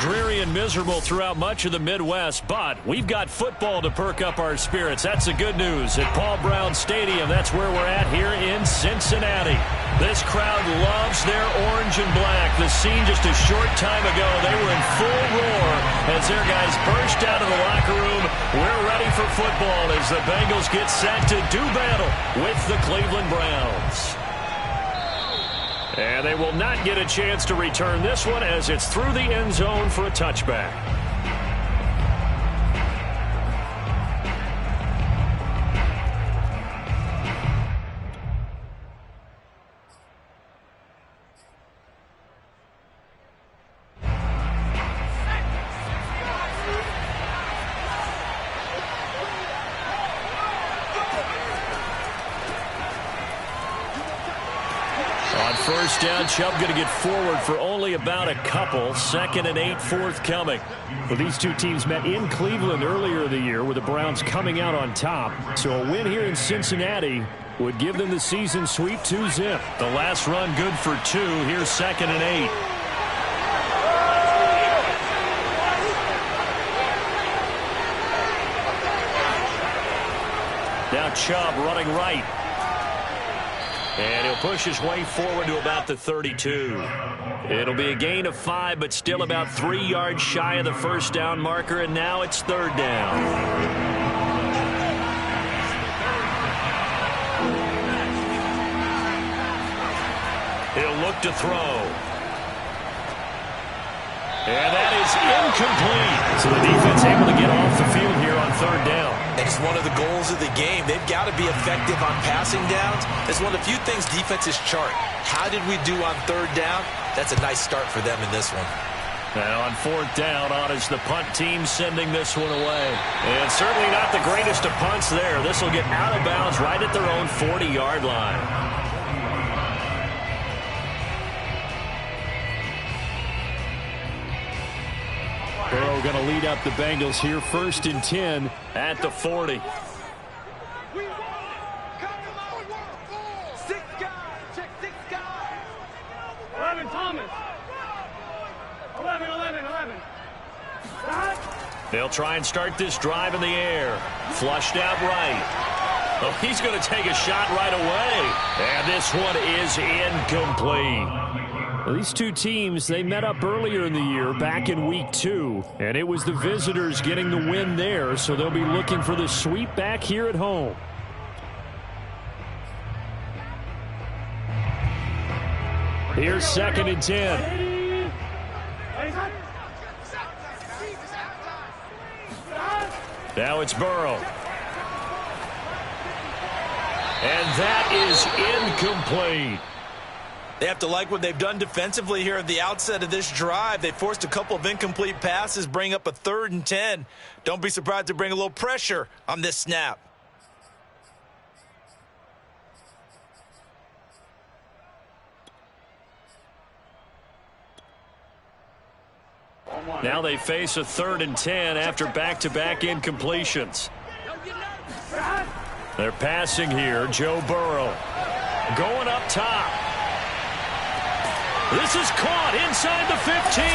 dreary and miserable throughout much of the Midwest, but we've got football to perk up our spirits. That's the good news. At Paul Brown Stadium, that's where we're at here in Cincinnati. This crowd loves their orange and black. The scene just a short time ago, they were in full roar as their guys burst out of the locker room. We're ready for football as the Bengals get set to do battle with the Cleveland Browns. And they will not get a chance to return this one as it's through the end zone for a touchback. First down, Chubb going to get forward for only about a couple. 2nd and 8 forthcoming. Well, these two teams met in Cleveland earlier in the year with the Browns coming out on top. So a win here in Cincinnati would give them the season sweep 2-zip. The last run good for 2. Here's 2nd and 8. Now Chubb running right. And he'll push his way forward to about the 32. It'll be a gain of 5, but still about 3 yards shy of the first down marker, and now it's 3rd down. He'll look to throw. And that is incomplete. So the defense able to get off the field here on 3rd down. It's one of the goals of the game. They've got to be effective on passing downs. It's one of the few things defenses chart. How did we do on 3rd down? That's a nice start for them in this one. Now on 4th down, on is the punt team sending this one away. And certainly not the greatest of punts there. This will get out of bounds right at their own 40-yard line. Burrow going to lead up the Bengals here, 1st and 10 at the 40. They'll try and start this drive in the air. Flushed out right. Oh, he's going to take a shot right away. And this one is incomplete. Well, these two teams, they met up earlier in the year, back in week 2, and it was the visitors getting the win there, so they'll be looking for the sweep back here at home. Here's 2nd and 10. Now it's Burrow. And that is incomplete. They have to like what they've done defensively here at the outset of this drive. They forced a couple of incomplete passes, bring up a 3rd and 10. Don't be surprised to bring a little pressure on this snap. Now they face a 3rd and 10 after back-to-back incompletions. They're passing here. Joe Burrow going up top. This is caught inside the 15.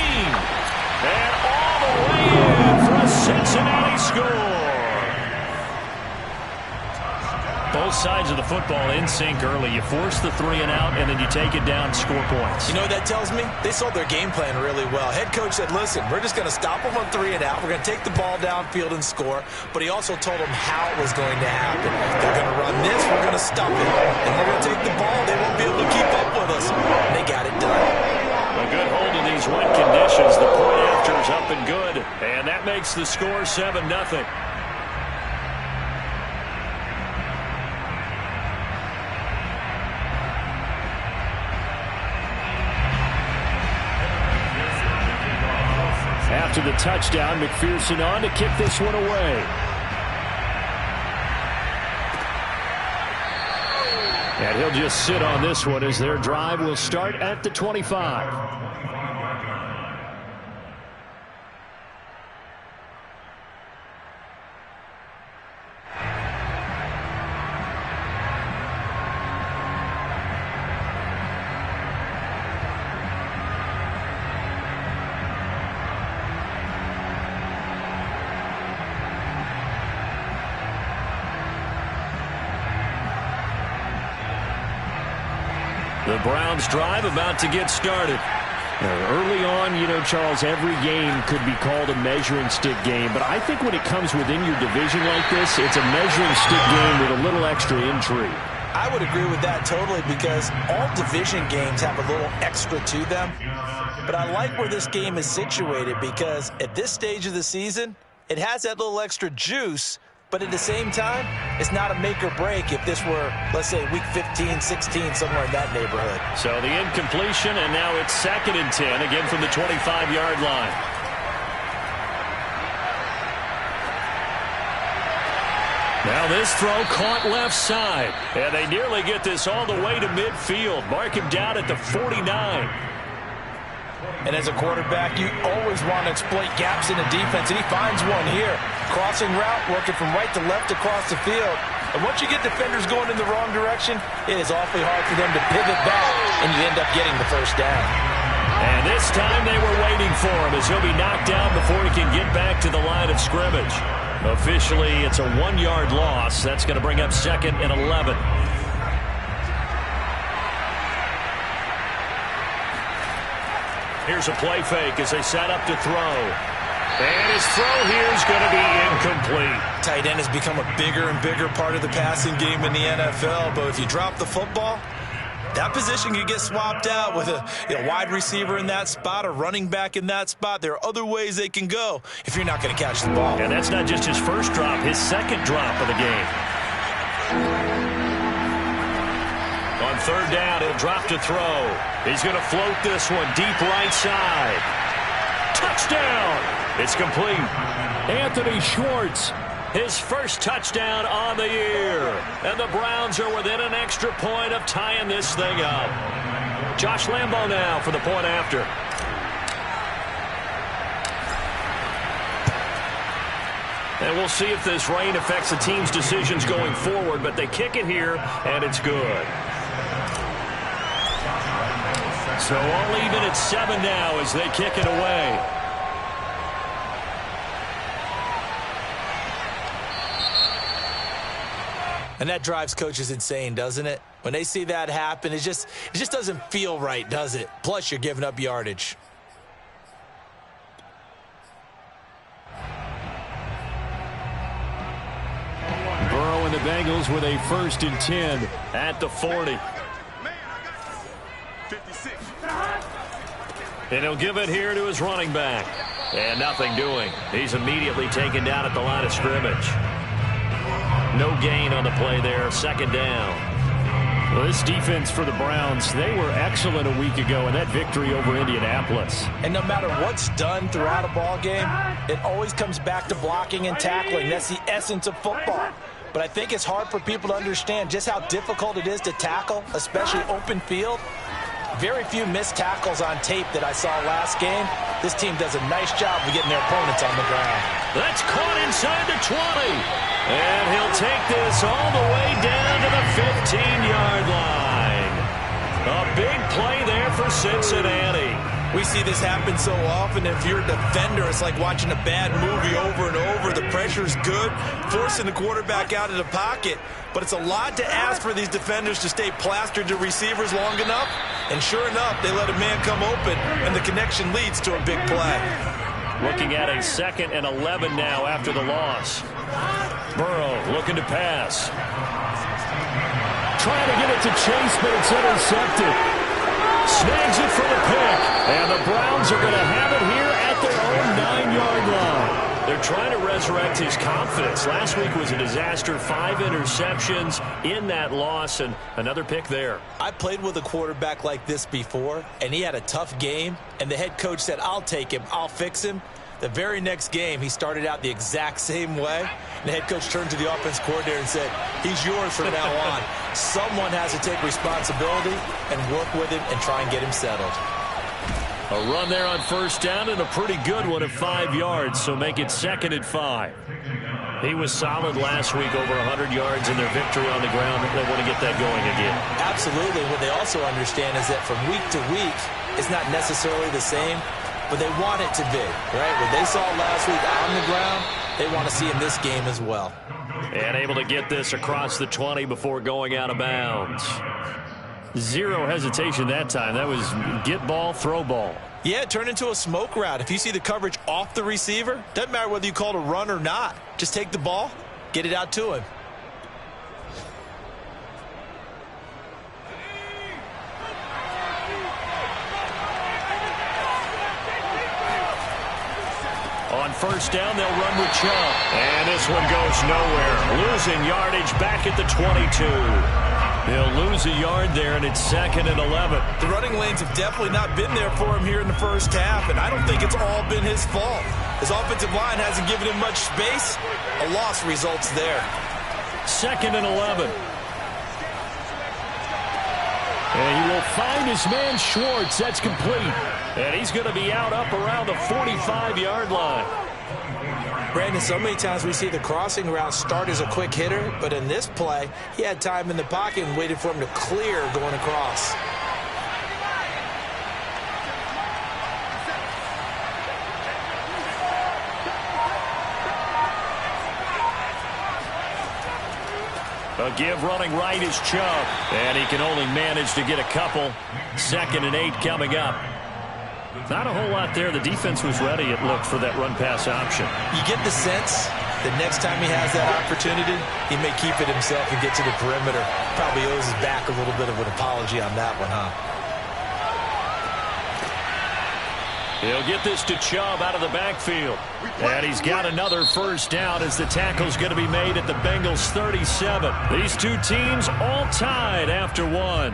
And all the way in for a Cincinnati score. Both sides of the football in sync early. You force the 3 and out, and then you take it down, score points. You know what that tells me? They sold their game plan really well. Head coach said, listen, we're just going to stop them on 3 and out. We're going to take the ball downfield and score. But he also told them how it was going to happen. They're going to run this. We're going to stop it. And we're going to take the ball. They won't be able to keep up with us. And they got it done. A good hold in these wet conditions. The point after is up and good. And that makes the score 7-0. After the touchdown, McPherson on to kick this one away. And he'll just sit on this one as their drive will start at the 25. The Browns drive about to get started. Early on, Charles, every game could be called a measuring stick game. But I think when it comes within your division like this, it's a measuring stick game with a little extra intrigue. I would agree with that totally because all division games have a little extra to them. But I like where this game is situated because at this stage of the season, it has that little extra juice. But at the same time, it's not a make or break if this were, let's say, week 15, 16, somewhere in that neighborhood. So the incompletion, and now it's 2nd and 10, again from the 25-yard line. Now this throw caught left side. And they nearly get this all the way to midfield. Mark him down at the 49. And as a quarterback, you always want to exploit gaps in the defense, and he finds one here. Crossing route, working from right to left across the field. And once you get defenders going in the wrong direction, it is awfully hard for them to pivot back, and you end up getting the first down. And this time they were waiting for him as he'll be knocked down before he can get back to the line of scrimmage. Officially, it's a 1-yard loss. That's going to bring up 2nd and 11. Here's a play fake as they set up to throw. And his throw here is going to be incomplete. Tight end has become a bigger and bigger part of the passing game in the NFL. But if you drop the football, that position can get swapped out with a wide receiver in that spot, a running back in that spot. There are other ways they can go if you're not going to catch the ball. And that's not just his first drop, his second drop of the game. On 3rd down, he'll drop to throw. He's going to float this one deep right side. Touchdown! It's complete. Anthony Schwartz. His first touchdown on the year. And the Browns are within an extra point of tying this thing up. Josh Lambo now for the point after. And we'll see if this rain affects the team's decisions going forward, but they kick it here, and it's good. So all even at 7 now as they kick it away. And that drives coaches insane, doesn't it? When they see that happen, it just doesn't feel right, does it? Plus, you're giving up yardage. Burrow and the Bengals with a 1st and 10 at the 40. And he'll give it here to his running back. And nothing doing. He's immediately taken down at the line of scrimmage. No gain on the play there. 2nd down. Well, this defense for the Browns, they were excellent a week ago in that victory over Indianapolis. And no matter what's done throughout a ball game, it always comes back to blocking and tackling. That's the essence of football. But I think it's hard for people to understand just how difficult it is to tackle, especially open field. Very few missed tackles on tape that I saw last game. This team does a nice job of getting their opponents on the ground. That's caught inside the 20. And he'll take this all the way down to the 15-yard line. A big play there for Cincinnati. We see this happen so often. If you're a defender, it's like watching a bad movie over and over. The pressure's good, forcing the quarterback out of the pocket. But it's a lot to ask for these defenders to stay plastered to receivers long enough. And sure enough, they let a man come open, and the connection leads to a big play. Looking at a 2nd and 11 now after the loss. Burrow looking to pass. Trying to get it to Chase, but it's intercepted. Snags it for the pick. And the Browns are going to have it here at their own 9-yard line. They're trying to resurrect his confidence. Last week was a disaster. 5 interceptions in that loss, and another pick there. I played with a quarterback like this before, and he had a tough game, and the head coach said, I'll take him, I'll fix him. The very next game, he started out the exact same way. And the head coach turned to the offense coordinator and said, he's yours from now on. Someone has to take responsibility and work with him and try and get him settled. A run there on 1st down and a pretty good one at 5 yards, so make it 2nd and 5. He was solid last week, over 100 yards in their victory on the ground. They want to get that going again. Absolutely. What they also understand is that from week to week, it's not necessarily the same, but they want it to be, right? What they saw last week on the ground, they want to see in this game as well. And able to get this across the 20 before going out of bounds. Zero hesitation that time. That was get ball, throw ball. Yeah, it turned into a smoke route. If you see the coverage off the receiver, doesn't matter whether you call it a run or not. Just take the ball, get it out to him. On first down, they'll run with Chubb. And this one goes nowhere. Losing yardage back at the 22. He'll lose a yard there, and it's 2nd and 11. The running lanes have definitely not been there for him here in the first half, and I don't think it's all been his fault. His offensive line hasn't given him much space. A loss results there. 2nd and 11. And he will find his man Schwartz. That's complete. And he's going to be out up around the 45-yard line. Brandon, so many times we see the crossing route start as a quick hitter, but in this play, he had time in the pocket and waited for him to clear going across. A give running right is Chubb, and he can only manage to get a couple. 2nd and 8 coming up. Not a whole lot there. The defense was ready, it looked, for that run-pass option. You get the sense that next time he has that opportunity, he may keep it himself and get to the perimeter. Probably owes his back a little bit of an apology on that one, huh? He'll get this to Chubb out of the backfield. And he's got another first down as the tackle's going to be made at the Bengals 37. These two teams all tied after one.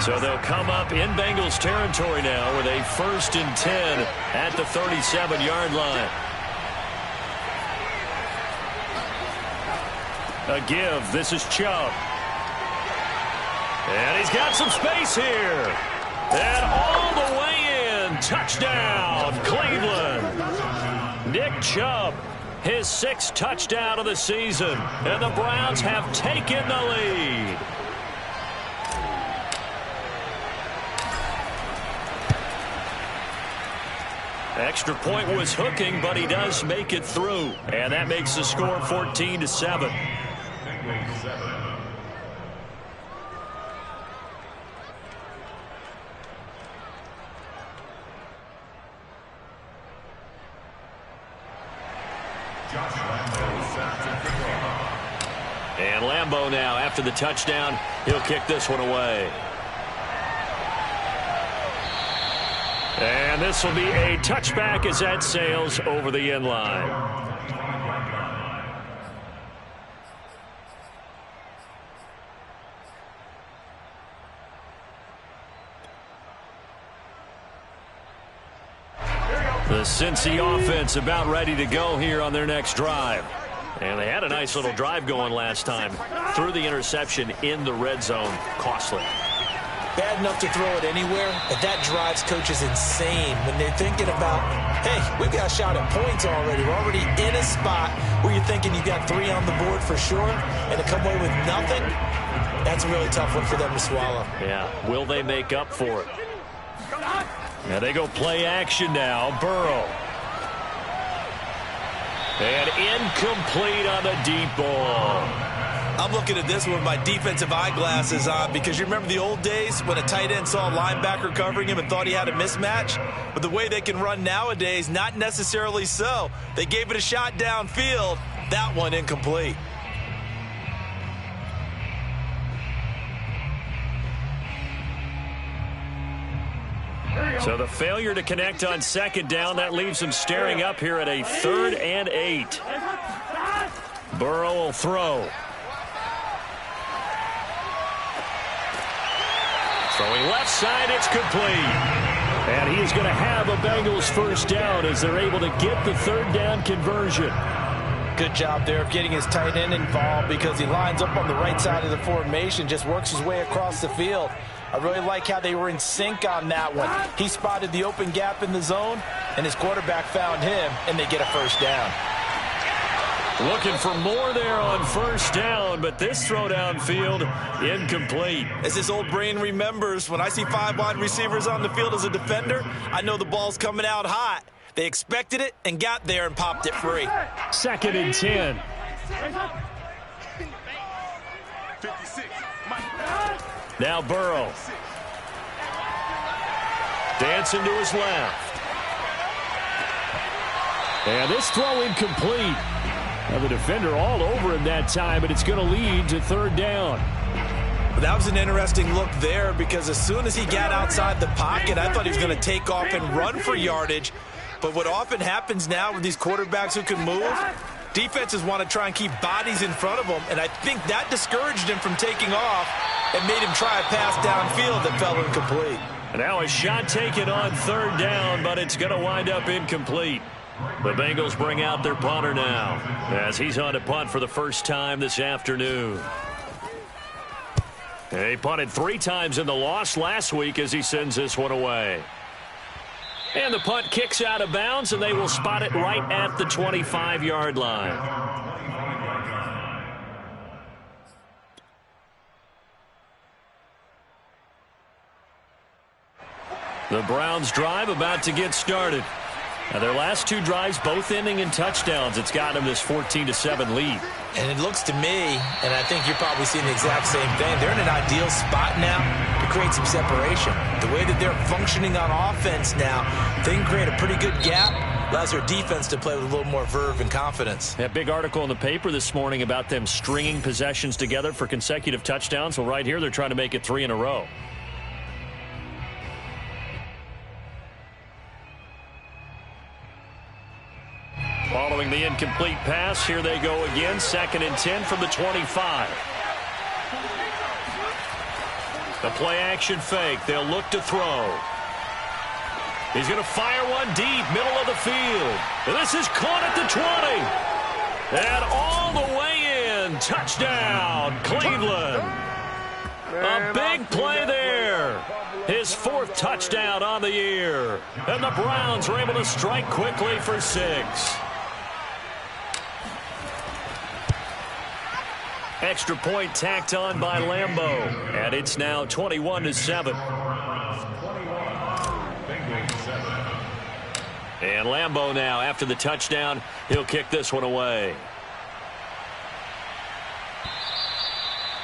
So they'll come up in Bengals territory now with a 1st and 10 at the 37-yard line. A give. This is Chubb. And he's got some space here. And all the way in. Touchdown, Cleveland. Nick Chubb, his 6th touchdown of the season. And the Browns have taken the lead. Extra point was hooking, but he does make it through. And that makes the score 14-7. And Lambeau now, after the touchdown, he'll kick this one away. And this will be a touchback as that sails over the end line. The Cincy offense about ready to go here on their next drive. And they had a nice little drive going last time. Threw the interception in the red zone. Costly. Bad enough to throw it anywhere, but that drives coaches insane when they're thinking about, hey, we've got a shot at points already. We're already in a spot where you're thinking you've got 3 on the board for sure, and to come away with nothing, that's a really tough one for them to swallow. Yeah, will they make up for it? Now they go play action now. Burrow. And incomplete on the deep ball. I'm looking at this one with my defensive eyeglasses on because you remember the old days when a tight end saw a linebacker covering him and thought he had a mismatch? But the way they can run nowadays, not necessarily so. They gave it a shot downfield. That one incomplete. So the failure to connect on 2nd down, that leaves him staring up here at a 3rd and 8. Burrow will throw. Throwing left side, it's complete. And he is going to have a Bengals first down as they're able to get the 3rd down conversion. Good job there of getting his tight end involved because he lines up on the right side of the formation, just works his way across the field. I really like how they were in sync on that one. He spotted the open gap in the zone, and his quarterback found him, and they get a first down. Looking for more there on first down, but this throw downfield incomplete. As this old brain remembers, when I see 5 wide receivers on the field as a defender, I know the ball's coming out hot. They expected it and got there and popped it free. 2nd and 10. Now Burrow. Dancing to his left. And this throw incomplete. Now the defender all over him that time, but it's going to lead to third down. That was an interesting look there because as soon as he got outside the pocket, I thought he was going to take off and run for yardage. But what often happens now with these quarterbacks who can move, defenses want to try and keep bodies in front of them, and I think that discouraged him from taking off and made him try a pass downfield that fell incomplete. And now a shot taken on third down, but it's going to wind up incomplete. The Bengals bring out their punter now as he's on to punt for the first time this afternoon. He punted 3 times in the loss last week as he sends this one away. And the punt kicks out of bounds, and they will spot it right at the 25-yard line. The Browns drive about to get started. Now their last 2 drives, both ending in touchdowns. It's got them this 14-7 lead. And it looks to me, and I think you're probably seeing the exact same thing, they're in an ideal spot now to create some separation. The way that they're functioning on offense now, they can create a pretty good gap. Allows their defense to play with a little more verve and confidence. That big article in the paper this morning about them stringing possessions together for consecutive touchdowns. Well, right here they're trying to make it 3 in a row. Following the incomplete pass, here they go again. 2nd and 10 from the 25. The play-action fake. They'll look to throw. He's going to fire one deep, middle of the field. And this is caught at the 20. And all the way in. Touchdown, Cleveland. A big play there. His 4th touchdown on the year. And the Browns are able to strike quickly for 6. Extra point tacked on by Lambeau. And it's now 21-7. And Lambeau now, after the touchdown, he'll kick this one away.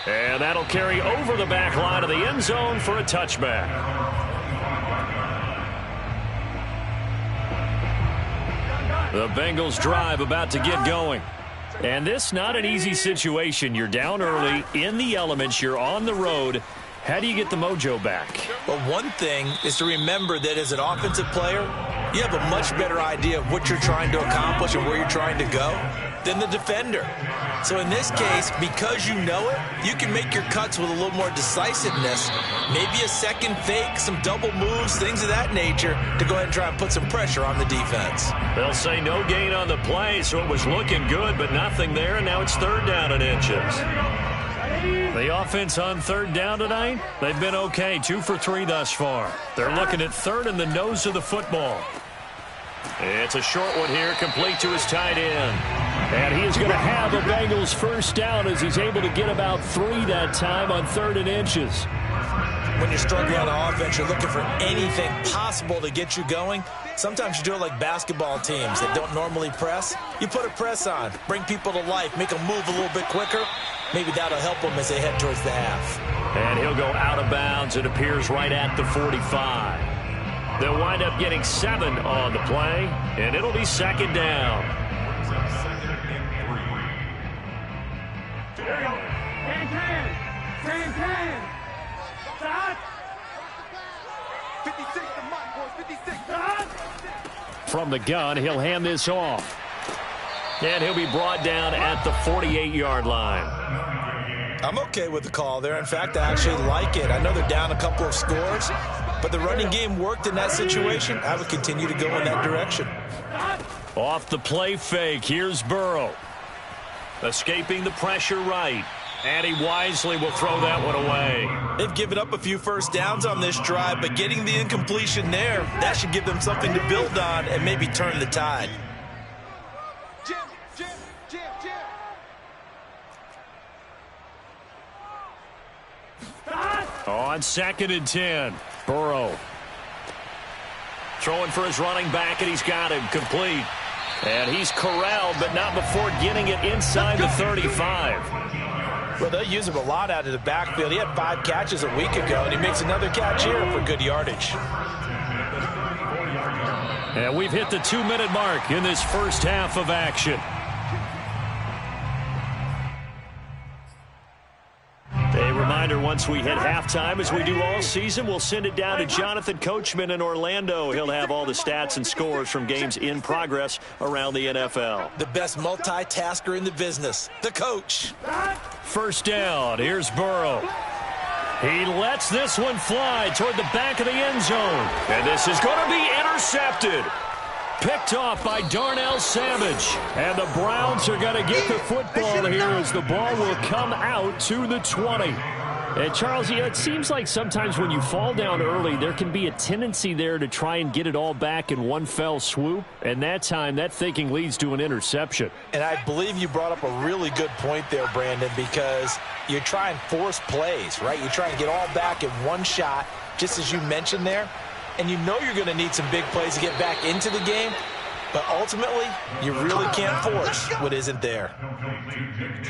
And that'll carry over the back line of the end zone for a touchback. The Bengals drive about to get going. And this not an easy situation. You're down early, in the elements, you're on the road. How do you get the mojo back? Well, one thing is to remember that as an offensive player, you have a much better idea of what you're trying to accomplish and where you're trying to go than the defender. So in this case, because you know it, you can make your cuts with a little more decisiveness. Maybe a second fake, some double moves, things of that nature to go ahead and try and put some pressure on the defense. They'll say no gain on the play, so it was looking good, but nothing there, and now it's 3rd down and inches. The offense on 3rd down tonight, they've been okay, 2 for 3 thus far. They're looking at 3rd in the nose of the football. It's a short one here, complete to his tight end. And he is going to have a Bengals 1st down as he's able to get about 3 that time on 3rd and inches. When you're struggling on offense, you're looking for anything possible to get you going. Sometimes you do it like basketball teams that don't normally press. You put a press on, bring people to life, make them move a little bit quicker. Maybe that'll help them as they head towards the half. And he'll go out of bounds. It appears right at the 45. They'll wind up getting 7 on the play, and it'll be 2nd down. From the gun, he'll hand this off. And he'll be brought down at the 48-yard line. I'm okay with the call there. In fact, I actually like it. I know they're down a couple of scores, but the running game worked in that situation. I would continue to go in that direction. Off the play fake, here's Burrow. Escaping the pressure right. And he wisely will throw that one away. They've given up a few 1st downs on this drive, but getting the incompletion there, that should give them something to build on and maybe turn the tide. On 2nd and 10, Burrow. Throwing for his running back, and he's got him complete. And he's corralled, but not before getting it inside the 35. Well, they'll use him a lot out of the backfield. He had 5 catches a week ago, and he makes another catch here for good yardage. And we've hit the 2-minute mark in this first half of action. A reminder, once we hit halftime, as we do all season, we'll send it down to Jonathan Coachman in Orlando. He'll have all the stats and scores from games in progress around the NFL. The best multitasker in the business, the coach. First down, here's Burrow. He lets this one fly toward the back of the end zone. And this is going to be intercepted. Picked off by Darnell Savage. And the Browns are going to get the football here as the ball will come out to the 20. And Charles, it seems like sometimes when you fall down early, there can be a tendency there to try and get it all back in one fell swoop. And that time, that thinking leads to an interception. And I believe you brought up a really good point there, Brandon, because you try and force plays, right? You try and get all back in one shot, just as you mentioned there. And you know you're going to need some big plays to get back into the game. But ultimately, you really can't force what isn't there.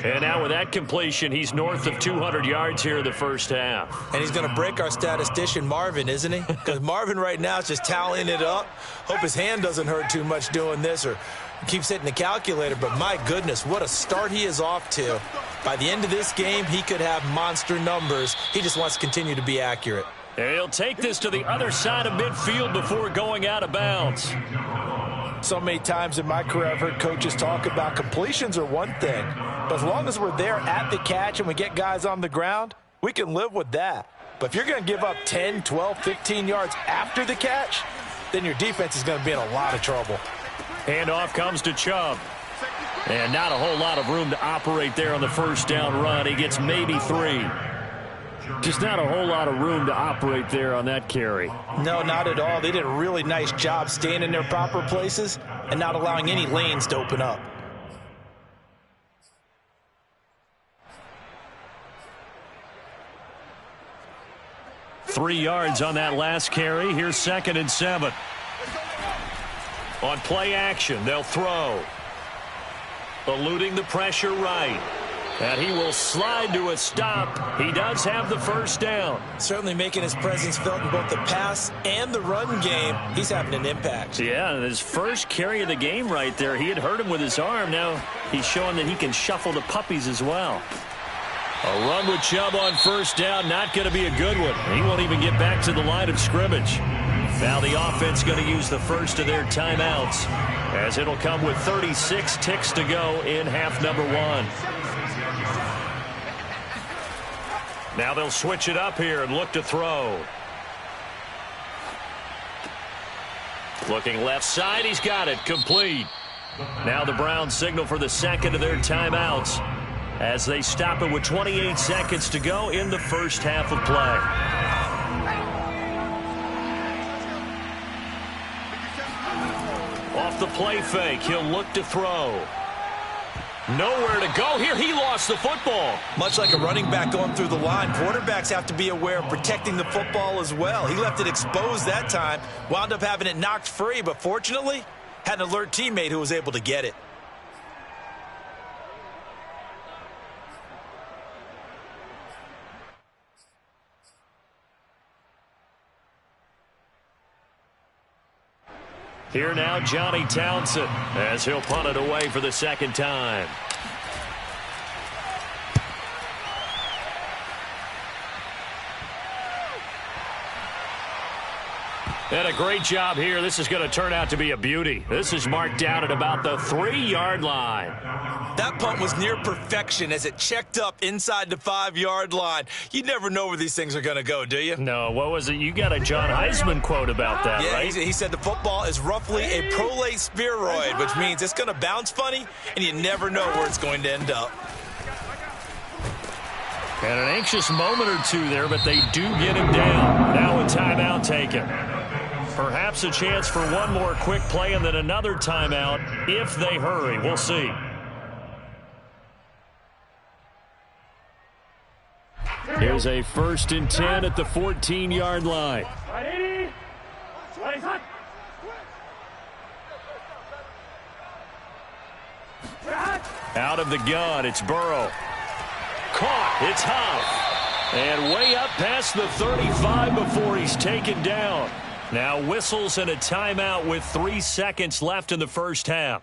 And now with that completion, he's north of 200 yards here in the first half. And he's going to break our statistician, Marvin, isn't he? Because Marvin right now is just tallying it up. Hope his hand doesn't hurt too much doing this or keeps hitting the calculator. But my goodness, what a start he is off to. By the end of this game, he could have monster numbers. He just wants to continue to be accurate. And he'll take this to the other side of midfield before going out of bounds. So many times in my career, I've heard coaches talk about completions are one thing. But as long as we're there at the catch and we get guys on the ground, we can live with that. But if you're going to give up 10, 12, 15 yards after the catch, then your defense is going to be in a lot of trouble. Handoff comes to Chubb. And not a whole lot of room to operate there on the first down run. He gets maybe 3. Just not a whole lot of room to operate there on that carry. No, not at all. They did a really nice job staying in their proper places and not allowing any lanes to open up. Three yards on that last carry. Here's 2nd and 7. On play action, they'll throw. Eluding the pressure right. And he will slide to a stop. He does have the first down. Certainly making his presence felt in both the pass and the run game. He's having an impact. Yeah, his first carry of the game right there. He had hurt him with his arm. Now he's showing that he can shuffle the puppies as well. A run with Chubb on first down. Not going to be a good one. He won't even get back to the line of scrimmage. Now the offense going to use the first of their timeouts, as it'll come with 36 ticks to go in half number 1. Now they'll switch it up here and look to throw. Looking left side, he's got it, complete. Now the Browns signal for the second of their timeouts as they stop it with 28 seconds to go in the first half of play. Off the play fake, he'll look to throw. Nowhere to go here. He lost the football. Much like a running back going through the line, quarterbacks have to be aware of protecting the football as well. He left it exposed that time, wound up having it knocked free, but fortunately, had an alert teammate who was able to get it. Here now, Johnny Townsend, as he'll punt it away for the second time. And a great job here. This is going to turn out to be a beauty. This is marked down at about the 3-yard line. That punt was near perfection as it checked up inside the 5-yard line. You never know where these things are going to go, do you? No, what was it? You got a John Heisman quote about that, yeah, right? He said the football is roughly a prolate spheroid, which means it's going to bounce funny, and you never know where it's going to end up. And an anxious moment or two there, but they do get him down. Now a timeout taken. Perhaps a chance for one more quick play and then another timeout if they hurry. We'll see. Here's a 1st and 10 at the 14-yard line. Out of the gun, it's Burrow. Caught. It's Huff. And way up past the 35 before he's taken down. Now whistles and a timeout with 3 seconds left in the first half.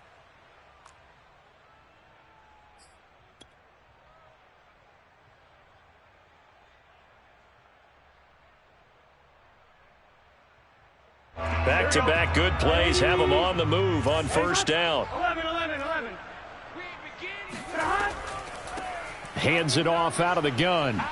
Back-to-back good plays have them on the move on first down. 11. Hands it off out of the gun.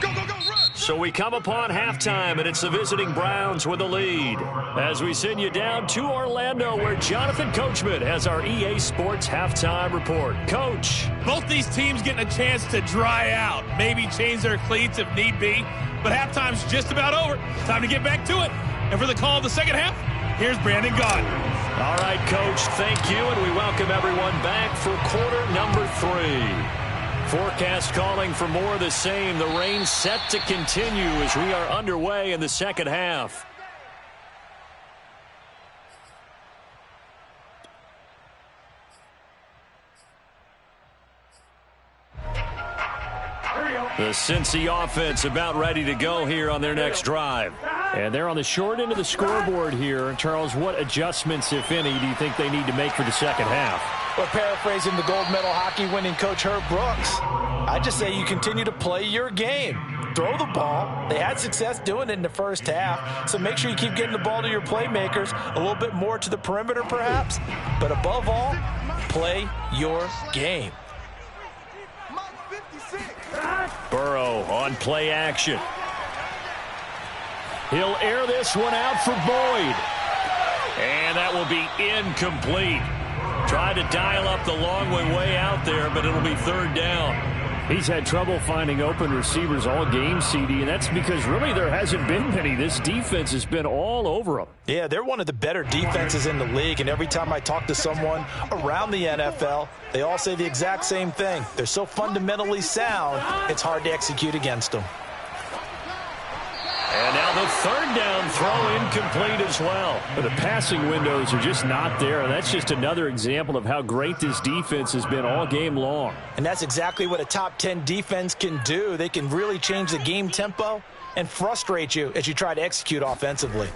Go, run! So we come upon halftime, and it's the visiting Browns with the lead. As we send you down to Orlando, where Jonathan Coachman has our EA Sports halftime report. Coach. Both these teams getting a chance to dry out, maybe change their cleats if need be. But halftime's just about over. Time to get back to it. And for the call of the second half, here's Brandon Gaudin. All right, Coach, thank you, and we welcome everyone back for quarter number 3. Forecast calling for more of the same. The rain set to continue as we are underway in the second half. The Cincy offense about ready to go here on their next drive. And they're on the short end of the scoreboard here. Charles, what adjustments, if any, do you think they need to make for the second half? Well, paraphrasing the gold medal hockey winning coach Herb Brooks, I just say you continue to play your game. Throw the ball. They had success doing it in the first half, so make sure you keep getting the ball to your playmakers, a little bit more to the perimeter perhaps, but above all, play your game. Burrow on play action. He'll air this one out for Boyd. And that will be incomplete. Tried to dial up the long way out there, but it'll be third down. He's had trouble finding open receivers all game, CD, and that's because really there hasn't been many. This defense has been all over them. Yeah, they're one of the better defenses in the league, and every time I talk to someone around the NFL, they all say the exact same thing. They're so fundamentally sound, it's hard to execute against them. And now the third down throw incomplete as well. But the passing windows are just not there, and that's just another example of how great this defense has been all game long. And that's exactly what a top 10 defense can do. They can really change the game tempo and frustrate you as you try to execute offensively.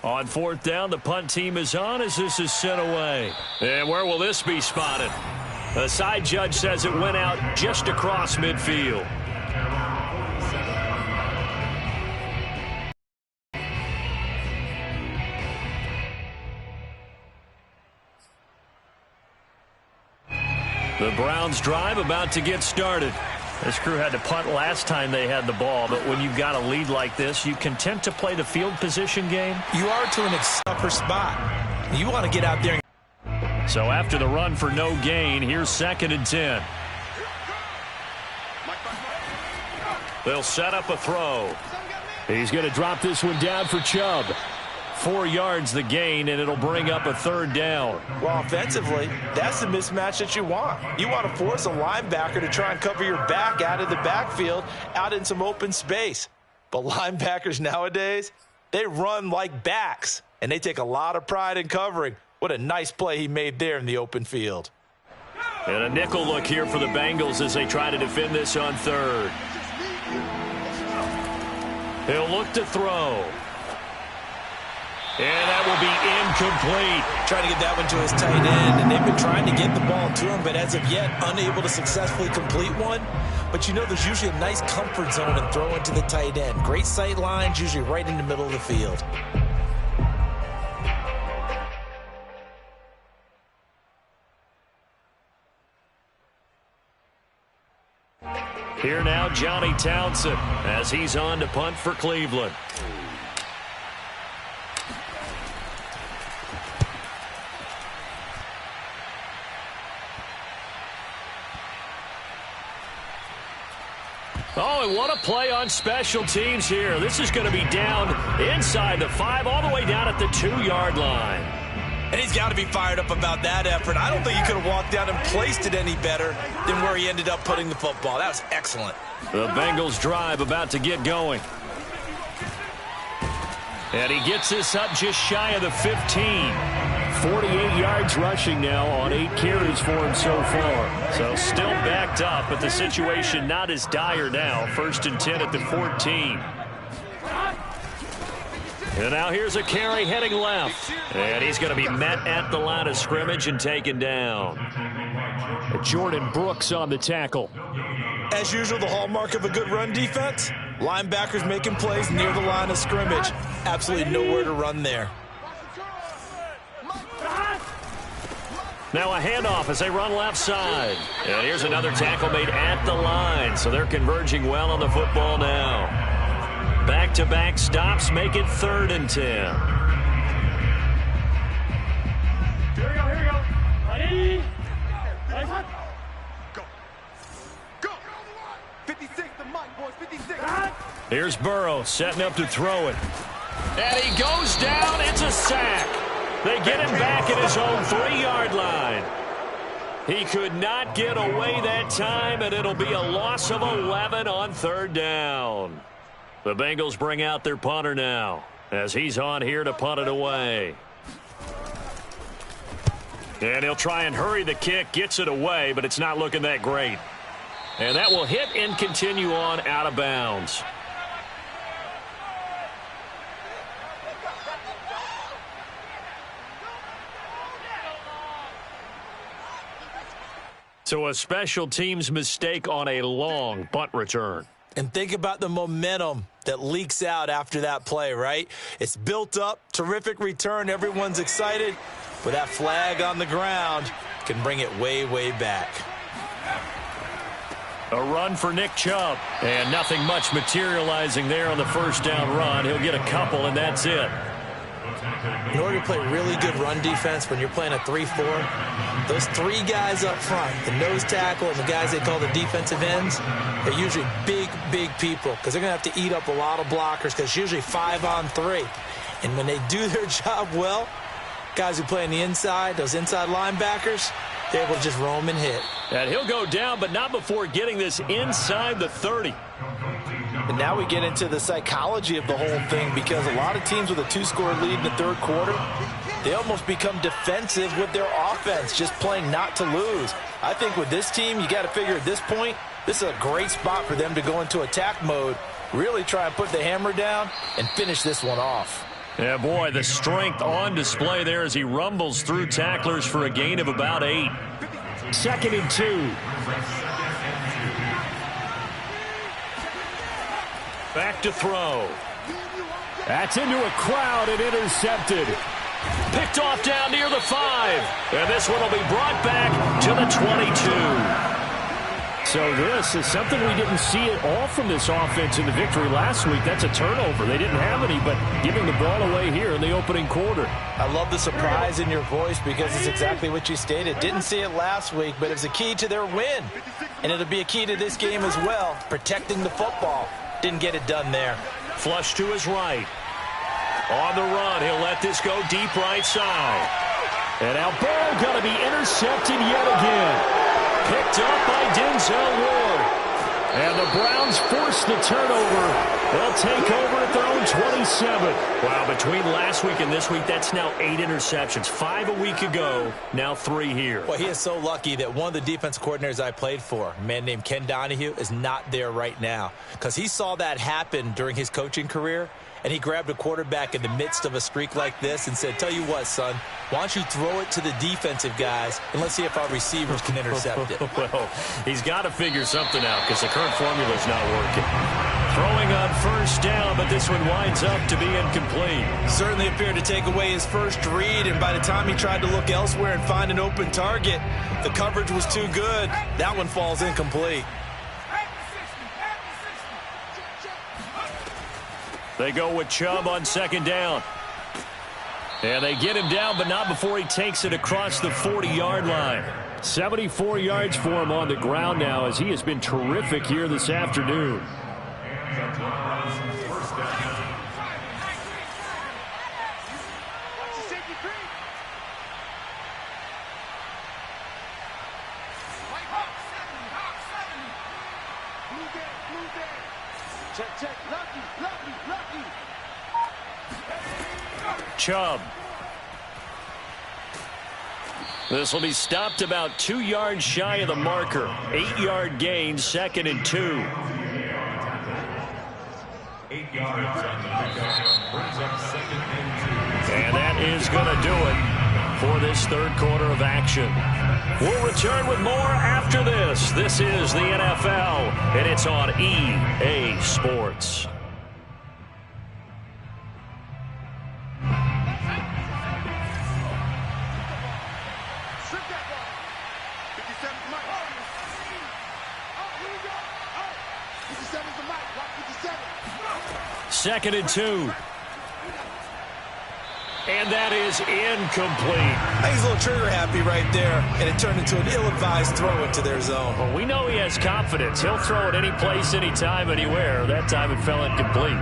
On fourth down, the punt team is on as this is sent away. And where will this be spotted? The side judge says it went out just across midfield. The Browns drive about to get started. This crew had to punt last time they had the ball, but when you've got a lead like this, you content to play the field position game? You are to an upper spot. You want to get out there. So after the run for no gain, here's 2nd and 10. They'll set up a throw. He's going to drop this one down for Chubb. 4 yards the gain, and it'll bring up a third down. Well, offensively, that's the mismatch that you want. You want to force a linebacker to try and cover your back out of the backfield, out in some open space. But linebackers nowadays, they run like backs, and they take a lot of pride in covering. What a nice play he made there in the open field. And a nickel look here for the Bengals as they try to defend this on third. He'll look to throw. And that will be incomplete. Trying to get that one to his tight end, and they've been trying to get the ball to him, but as of yet, unable to successfully complete one. But you know there's usually a nice comfort zone in throwing to the tight end. Great sight lines, usually right in the middle of the field. Here now, Johnny Townsend, as he's on to punt for Cleveland. Oh, and what a play on special teams here. This is going to be down inside the 5, all the way down at the 2-yard line. And he's got to be fired up about that effort. I don't think he could have walked down and placed it any better than where he ended up putting the football. That was excellent. The Bengals drive about to get going. And he gets this up just shy of the 15. 48 yards rushing now on 8 carries for him so far. So still backed up, but the situation not as dire now. 1st and 10 at the 14. And now here's a carry heading left. And he's going to be met at the line of scrimmage and taken down. Jordan Brooks on the tackle. As usual, the hallmark of a good run defense, linebackers making plays near the line of scrimmage. Absolutely nowhere to run there. Now a handoff as they run left side. And here's another tackle made at the line. So they're converging well on the football now. Back-to-back stops make it 3rd and 10. Here we go. Ready? Go. Go. 56, the mic, boys. 56. Here's Burrow setting up to throw it. And he goes down. It's a sack. They get him back at his own 3-yard line. He could not get away that time, and it'll be a loss of 11 on 3rd down. The Bengals bring out their punter now as he's on here to punt it away. And he'll try and hurry the kick, gets it away, but it's not looking that great. And that will hit and continue on out of bounds. So a special teams mistake on a long punt return. And think about the momentum that leaks out after that play, right? It's built up, terrific return, everyone's excited, but that flag on the ground can bring it way, way back. A run for Nick Chubb, and nothing much materializing there on the 1st down run. He'll get a couple, and that's it. In order to play really good run defense when you're playing a 3-4, those 3 guys up front, the nose tackle and the guys they call the defensive ends, they're usually big, big people because they're going to have to eat up a lot of blockers because it's usually 5 on 3. And when they do their job well, guys who play on the inside, those inside linebackers, they're able to just roam and hit. And he'll go down, but not before getting this inside the 30. And now we get into the psychology of the whole thing because a lot of teams with a 2-score lead in the 3rd quarter, they almost become defensive with their offense, just playing not to lose. I think with this team, you got to figure at this point, this is a great spot for them to go into attack mode, really try and put the hammer down and finish this one off. Yeah, boy, the strength on display there as he rumbles through tacklers for a gain of about 8. 2nd and 2. Back to throw. That's into a crowd and intercepted. Picked off down near the 5. And this one will be brought back to the 22. So this is something we didn't see at all from this offense in the victory last week. That's a turnover. They didn't have any, but giving the ball away here in the opening quarter. I love the surprise in your voice because it's exactly what you stated. Didn't see it last week, but it's a key to their win. And it'll be a key to this game as well, protecting the football. Didn't get it done there. Flush to his right. On the run, he'll let this go deep right side. And now Burrow going to be intercepted yet again. Picked up by Denzel Ward. And the Browns force the turnover. They'll take over at their own 27. Wow, between last week and this week, that's now 8 interceptions. 5 a week ago, now 3 here. Well, he is so lucky that one of the defense coordinators I played for, a man named Ken Donahue, is not there right now. Because he saw that happen during his coaching career, and he grabbed a quarterback in the midst of a streak like this and said, tell you what, son, why don't you throw it to the defensive guys, and let's see if our receivers can intercept it. Well, he's got to figure something out because the current formula is not working. Throwing on 1st down, but this one winds up to be incomplete. Certainly appeared to take away his first read, and by the time he tried to look elsewhere and find an open target, the coverage was too good. That one falls incomplete. They go with Chubb on 2nd down. And they get him down, but not before he takes it across the 40-yard line. 74 yards for him on the ground now as he has been terrific here this afternoon. Chubb. This will be stopped about 2 yards shy of the marker. 8-yard gain, 2nd and 2. 8 yards on the pickup. Brings up 2nd and 2. And that is going to do it for this third quarter of action. We'll return with more after this. This is the NFL, and it's on EA Sports. Second and 2. And that is incomplete. I think he's a little trigger happy right there, and it turned into an ill-advised throw into their zone. Well, we know he has confidence. He'll throw it any place, anytime, anywhere. That time it fell incomplete.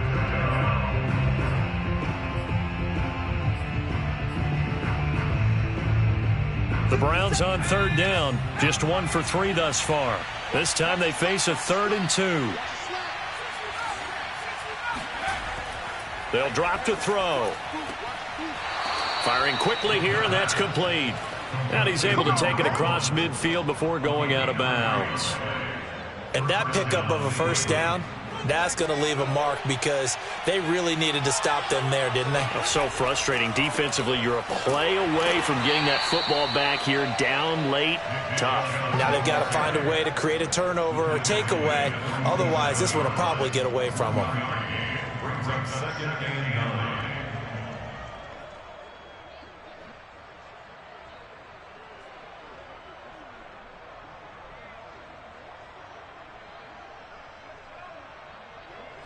The Browns on third down. Just 1 for 3 thus far. This time they face a 3rd and 2. They'll drop to throw. Firing quickly here, and that's complete. And he's able to take it across midfield before going out of bounds. And that pickup of a first down, that's going to leave a mark because they really needed to stop them there, didn't they? So frustrating. Defensively, you're a play away from getting that football back here. Down late, tough. Now they've got to find a way to create a turnover or takeaway. Otherwise, this one will probably get away from them. Brings up 2nd and 9.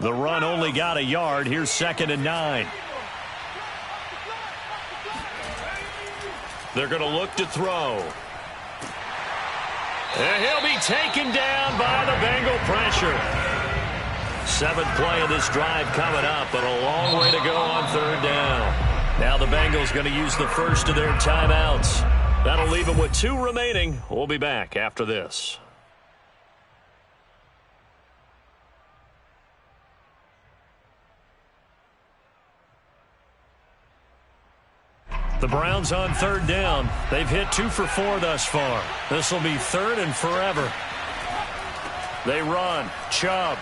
The run only got a yard. Here's 2nd and 9. They're going to look to throw. And he'll be taken down by the Bengal pressure. 7th play of this drive coming up, but a long way to go on third down. Now the Bengals going to use the first of their timeouts. That'll leave them with 2 remaining. We'll be back after this. The Browns on third down. They've hit 2 for 4 thus far. This will be 3rd and forever. They run. Chubb.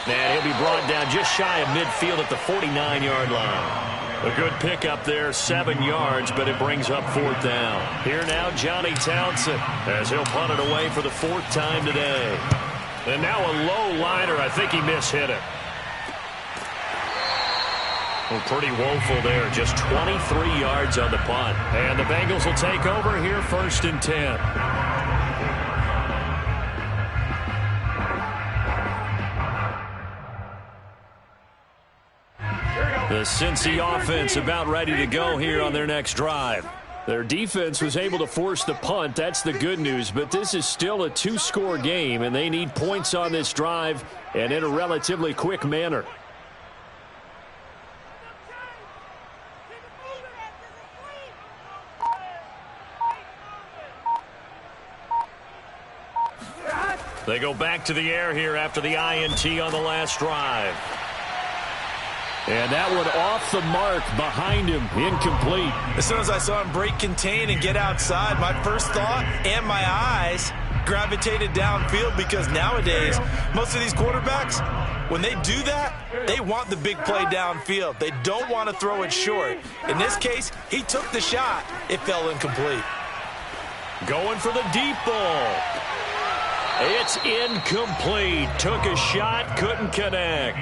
And he'll be brought down just shy of midfield at the 49-yard line. A good pickup there, 7 yards, but it brings up 4th down. Here now, Johnny Townsend, as he'll punt it away for the 4th time today. And now a low liner. I think he mishit it. Well, pretty woeful there. Just 23 yards on the punt. And the Bengals will take over here, 1st and 10. The Cincy offense about ready to go here on their next drive. Their defense was able to force the punt. That's the good news. But this is still a 2-score game, and they need points on this drive and in a relatively quick manner. They go back to the air here after the INT on the last drive. And that one off the mark behind him, incomplete. As soon as I saw him break contain and get outside, my first thought and my eyes gravitated downfield because nowadays, most of these quarterbacks, when they do that, they want the big play downfield. They don't want to throw it short. In this case, he took the shot. It fell incomplete. Going for the deep ball. It's incomplete. Took a shot, couldn't connect.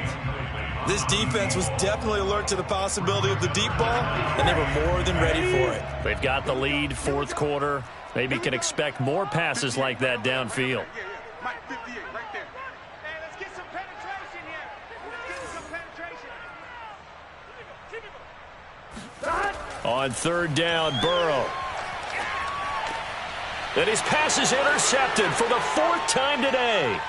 This defense was definitely alert to the possibility of the deep ball, and they were more than ready for it. They've got the lead, 4th quarter. Maybe can expect more passes like that downfield. Mike 58 right there. Hey, let's get some penetration here. Let's get some penetration. On third down, Burrow. And his pass is intercepted for the 4th time today.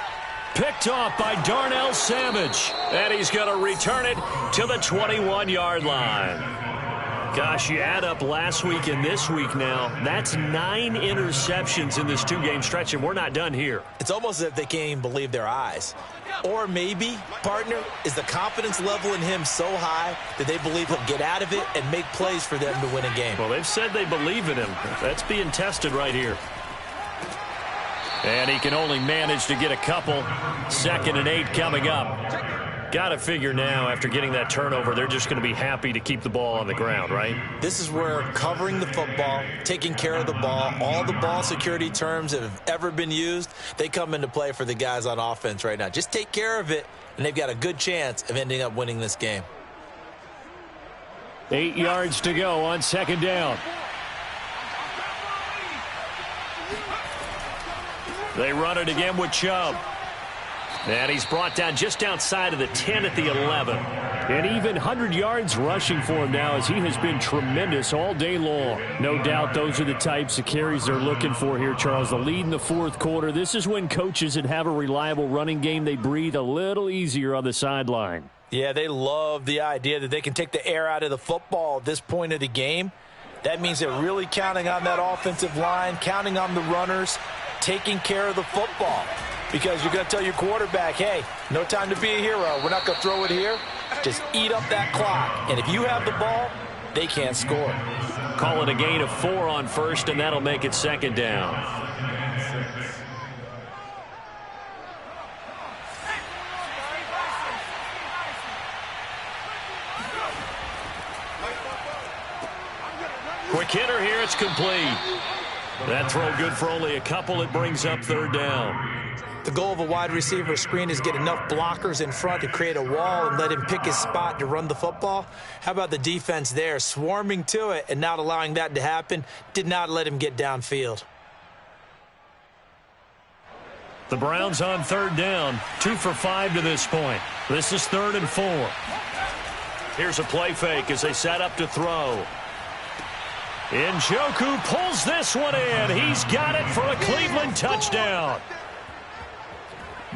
Picked off by Darnell Savage. And he's going to return it to the 21-yard line. Gosh, you add up last week and this week now, that's 9 interceptions in this 2-game stretch, and we're not done here. It's almost as if they can't even believe their eyes. Or maybe, partner, is the confidence level in him so high that they believe he'll get out of it and make plays for them to win a game. Well, they've said they believe in him. That's being tested right here. And he can only manage to get a couple. 2nd and 8 coming up. Got to figure now, after getting that turnover, they're just going to be happy to keep the ball on the ground, right? This is where covering the football, taking care of the ball, all the ball security terms that have ever been used, they come into play for the guys on offense right now. Just take care of it, and they've got a good chance of ending up winning this game. 8 yards to go on 2nd down. They run it again with Chubb. And he's brought down just outside of the 10 at the 11. And even 100 yards rushing for him now, as he has been tremendous all day long. No doubt those are the types of carries they're looking for here, Charles. The lead in the 4th quarter. This is when coaches that have a reliable running game, they breathe a little easier on the sideline. Yeah, they love the idea that they can take the air out of the football at this point of the game. That means they're really counting on that offensive line, counting on the runners, taking care of the football. Because you're going to tell your quarterback, hey, no time to be a hero. We're not going to throw it here. Just eat up that clock. And if you have the ball, they can't score. Call it a gain of 4 on 1st, and that'll make it 2nd down. Quick hitter here. It's complete. That throw good for only a couple. It brings up 3rd down. The goal of a wide receiver screen is get enough blockers in front to create a wall and let him pick his spot to run the football. How about the defense there, swarming to it and not allowing that to happen? Did not let him get downfield. The Browns on 3rd down, 2 for 5 to this point. This is 3rd and 4. Here's a play fake as they set up to throw. Njoku pulls this one in. He's got it for a Cleveland touchdown.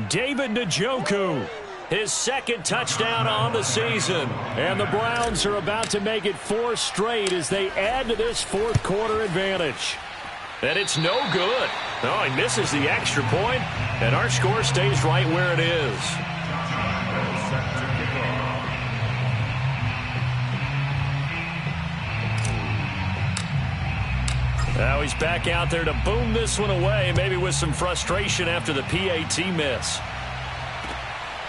David Njoku, his 2nd touchdown on the season. And the Browns are about to make it 4 straight as they add to this 4th quarter advantage. And it's no good. Oh, he misses the extra point, and our score stays right where it is. Now he's back out there to boom this one away, maybe with some frustration after the PAT miss.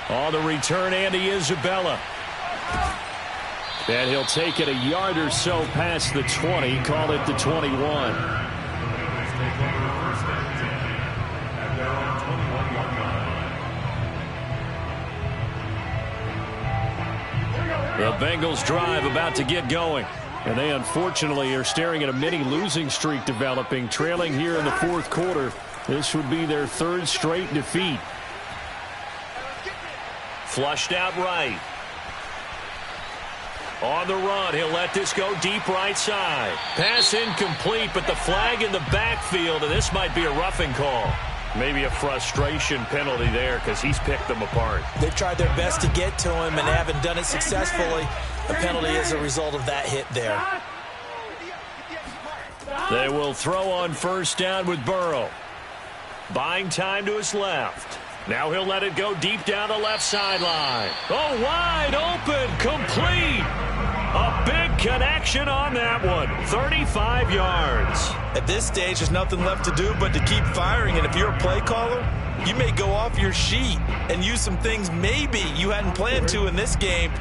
On the return, Andy Isabella. And he'll take it a yard or so past the 20, call it the 21. The Bengals drive about to get going. And they unfortunately are staring at a mini losing streak developing, trailing here in the 4th quarter. This would be their 3rd straight defeat. Flushed out right. On the run, he'll let this go deep right side. Pass incomplete, but the flag in the backfield, and this might be a roughing call. Maybe a frustration penalty there because he's picked them apart. They've tried their best to get to him and haven't done it successfully. A penalty is a result of that hit there. They will throw on 1st down with Burrow. Buying time to his left. Now he'll let it go deep down the left sideline. Oh, wide open, complete. A big connection on that one. 35 yards. At this stage, there's nothing left to do but to keep firing. And if you're a play caller, you may go off your sheet and use some things maybe you hadn't planned to in this game.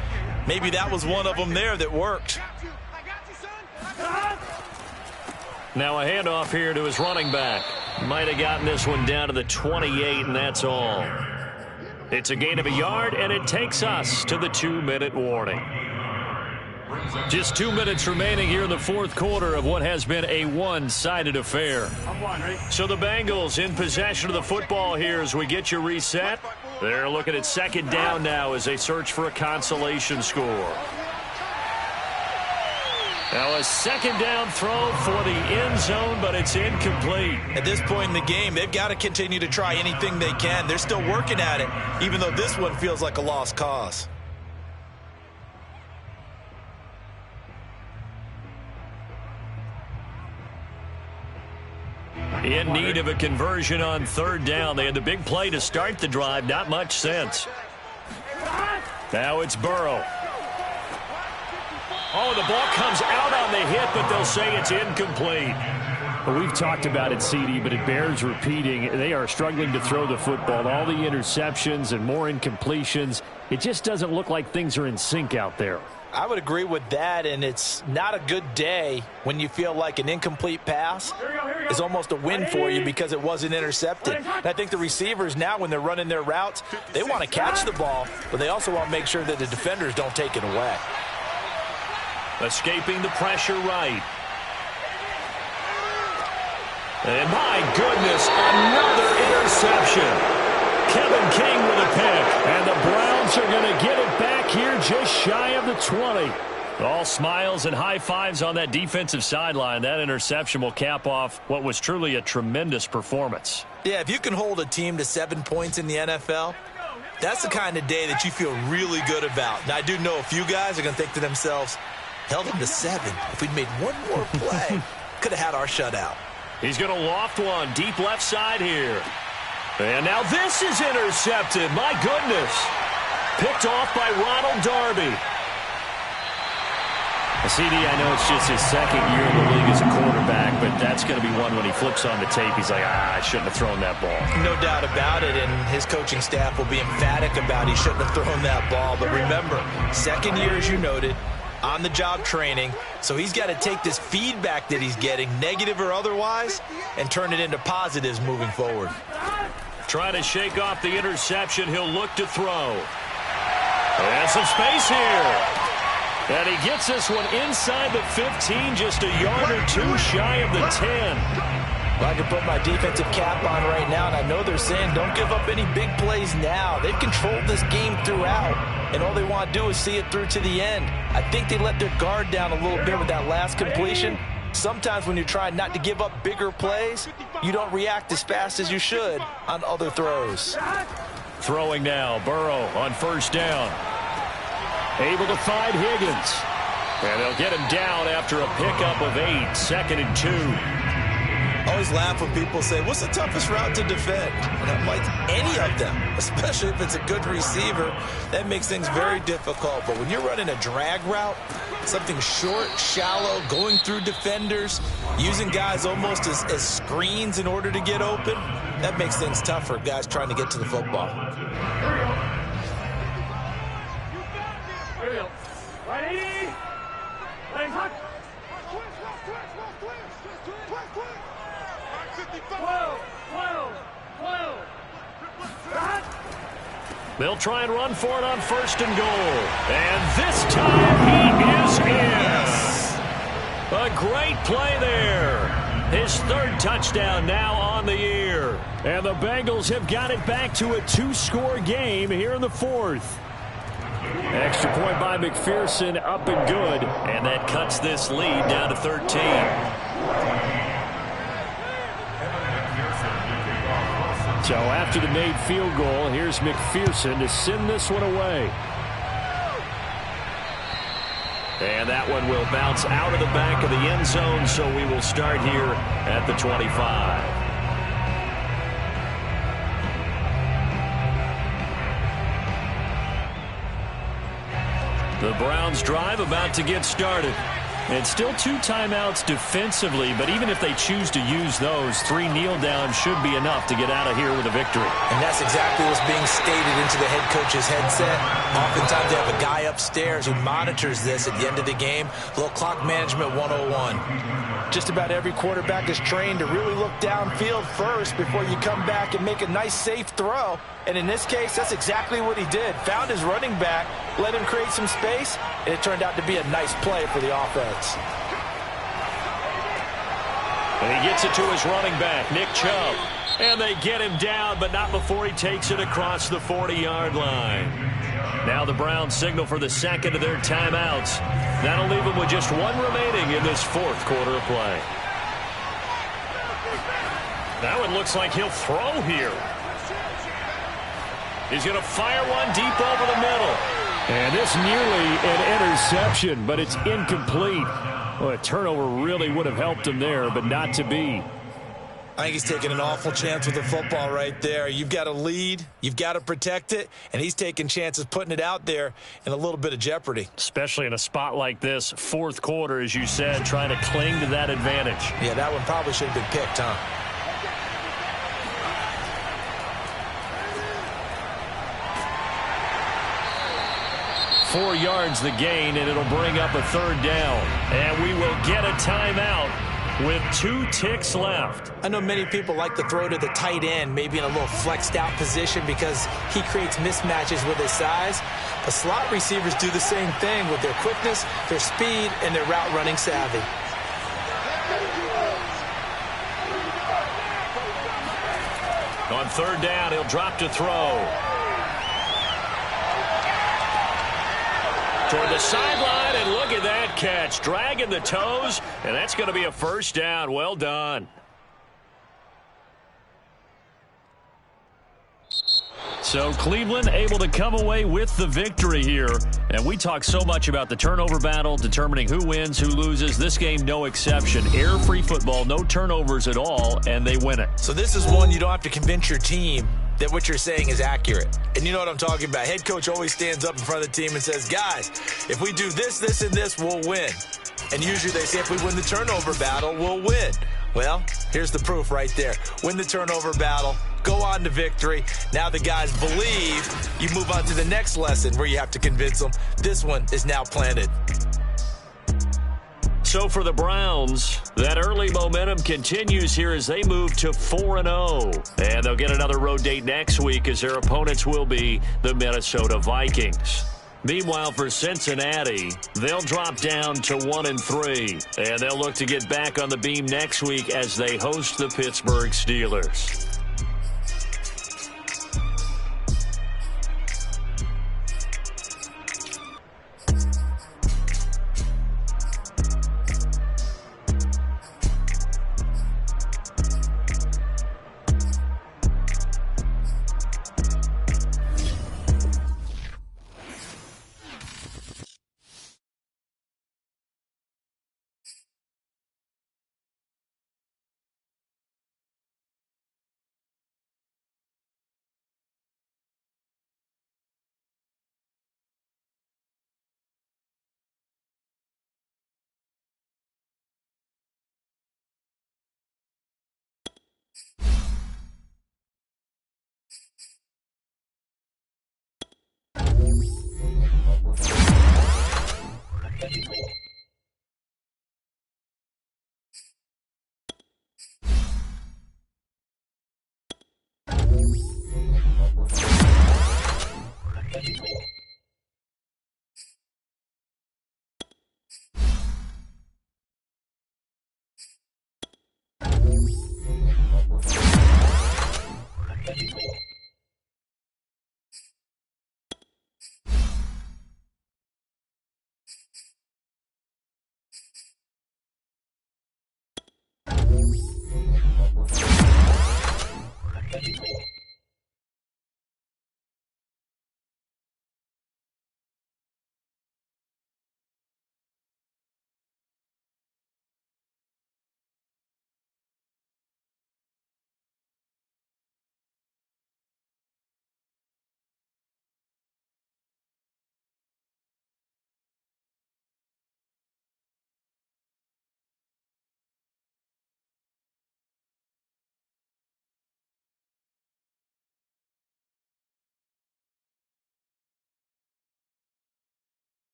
Maybe that was one of them there that worked. Now a handoff here to his running back. Might have gotten this one down to the 28, and that's all. It's a gain of a yard, and it takes us to the 2-minute warning. Just 2 minutes remaining here in the 4th quarter of what has been a one-sided affair. So the Bengals in possession of the football here as we get you reset. They're looking at 2nd down now as they search for a consolation score. Now a 2nd down throw for the end zone, but it's incomplete. At this point in the game, they've got to continue to try anything they can. They're still working at it, even though this one feels like a lost cause. In need of a conversion on third down. They had the big play to start the drive. Not much sense. Now it's Burrow. Oh, the ball comes out on the hit, but they'll say it's incomplete. Well, we've talked about it, CD, but it bears repeating. They are struggling to throw the football. All the interceptions and more incompletions. It just doesn't look like things are in sync out there. I would agree with that, and it's not a good day when you feel like an incomplete pass is almost a win for you because it wasn't intercepted. And I think the receivers now, when they're running their routes, they want to catch the ball, but they also want to make sure that the defenders don't take it away. Escaping the pressure right. And my goodness, another interception. Kevin King with a pick. And the Browns are going to get it back here just shy of the 20. All smiles and high fives on that defensive sideline. That interception will cap off what was truly a tremendous performance. Yeah, if you can hold a team to 7 points in the NFL, that's the kind of day that you feel really good about. Now, I do know a few guys are going to think to themselves, held them to 7. If we'd made one more play, could have had our shutout. He's going to loft one deep left side here. And now this is intercepted. My goodness. Picked off by Ronald Darby. CD, I know it's just his second year in the league as a quarterback, but that's going to be one when he flips on the tape. He's like, I shouldn't have thrown that ball. No doubt about it, and his coaching staff will be emphatic about he shouldn't have thrown that ball. But remember, second year, as you noted, on-the-job training, so he's got to take this feedback that he's getting, negative or otherwise, and turn it into positives moving forward. Trying to shake off the interception. He'll look to throw. And some space here. And he gets this one inside the 15, just a yard or two shy of the 10. Well, I can put my defensive cap on right now, and I know they're saying don't give up any big plays now. They've controlled this game throughout, and all they want to do is see it through to the end. I think they let their guard down a little bit with that last completion. Sometimes when you're trying not to give up bigger plays, you don't react as fast as you should on other throws. Throwing now, Burrow on first down. Able to find Higgins. And they'll get him down after a pickup of 8, 2nd and 2. Always laugh when people say, what's the toughest route to defend? And I'm like, any of them, especially if it's a good receiver. That makes things very difficult. But when you're running a drag route, something short, shallow, going through defenders, using guys almost as screens in order to get open, that makes things tough for guys trying to get to the football. They'll try and run for it on first and goal. And this time he is in. A great play there. His 3rd touchdown now on the year. And the Bengals have got it back to a 2-score game here in the 4th. Extra point by McPherson, up and good. And that cuts this lead down to 13. So after the made field goal, here's McPherson to send this one away. And that one will bounce out of the back of the end zone, so we will start here at the 25. The Browns drive about to get started. And still 2 timeouts defensively, but even if they choose to use those, 3 kneel downs should be enough to get out of here with a victory. And that's exactly what's being stated into the head coach's headset. Oftentimes they have a guy upstairs who monitors this at the end of the game. A little clock management 101. Just about every quarterback is trained to really look downfield first before you come back and make a nice safe throw. And in this case, that's exactly what he did. Found his running back, let him create some space, and it turned out to be a nice play for the offense. And he gets it to his running back, Nick Chubb. And they get him down, but not before he takes it across the 40-yard line. Now the Browns signal for the 2nd of their timeouts. That'll leave them with just 1 remaining in this 4th quarter of play. Now it looks like he'll throw here. He's going to fire one deep over the middle. And this nearly an interception, but it's incomplete. Well, a turnover really would have helped him there, but not to be. I think he's taking an awful chance with the football right there. You've got to lead, you've got to protect it, and he's taking chances putting it out there in a little bit of jeopardy. Especially in a spot like this, fourth quarter, as you said, trying to cling to that advantage. Yeah, that one probably should have been picked, huh? Four yards the gain, and it'll bring up a third down. And we will get a timeout with 2 ticks left. I know many people like to throw to the tight end, maybe in a little flexed out position because he creates mismatches with his size. But slot receivers do the same thing with their quickness, their speed, and their route running savvy. On third down, he'll drop to throw. Toward the sideline, and look at that catch. Dragging the toes, and that's going to be a first down. Well done. So Cleveland able to come away with the victory here. And we talk so much about the turnover battle, determining who wins, who loses. This game, no exception. Error-free football, no turnovers at all, and they win it. So this is one you don't have to convince your team that what you're saying is accurate. And you know what I'm talking about. Head coach always stands up in front of the team and says, guys, if we do this, this, and this, we'll win. And usually they say if we win the turnover battle, we'll win. Well, here's the proof right there. Win the turnover battle, go on to victory. Now the guys believe. You move on to the next lesson where you have to convince them. This one is now planted. So for the Browns, that early momentum continues here as they move to 4-0. And they'll get another road date next week as their opponents will be the Minnesota Vikings. Meanwhile, for Cincinnati, they'll drop down to 1-3. And they'll look to get back on the beam next week as they host the Pittsburgh Steelers.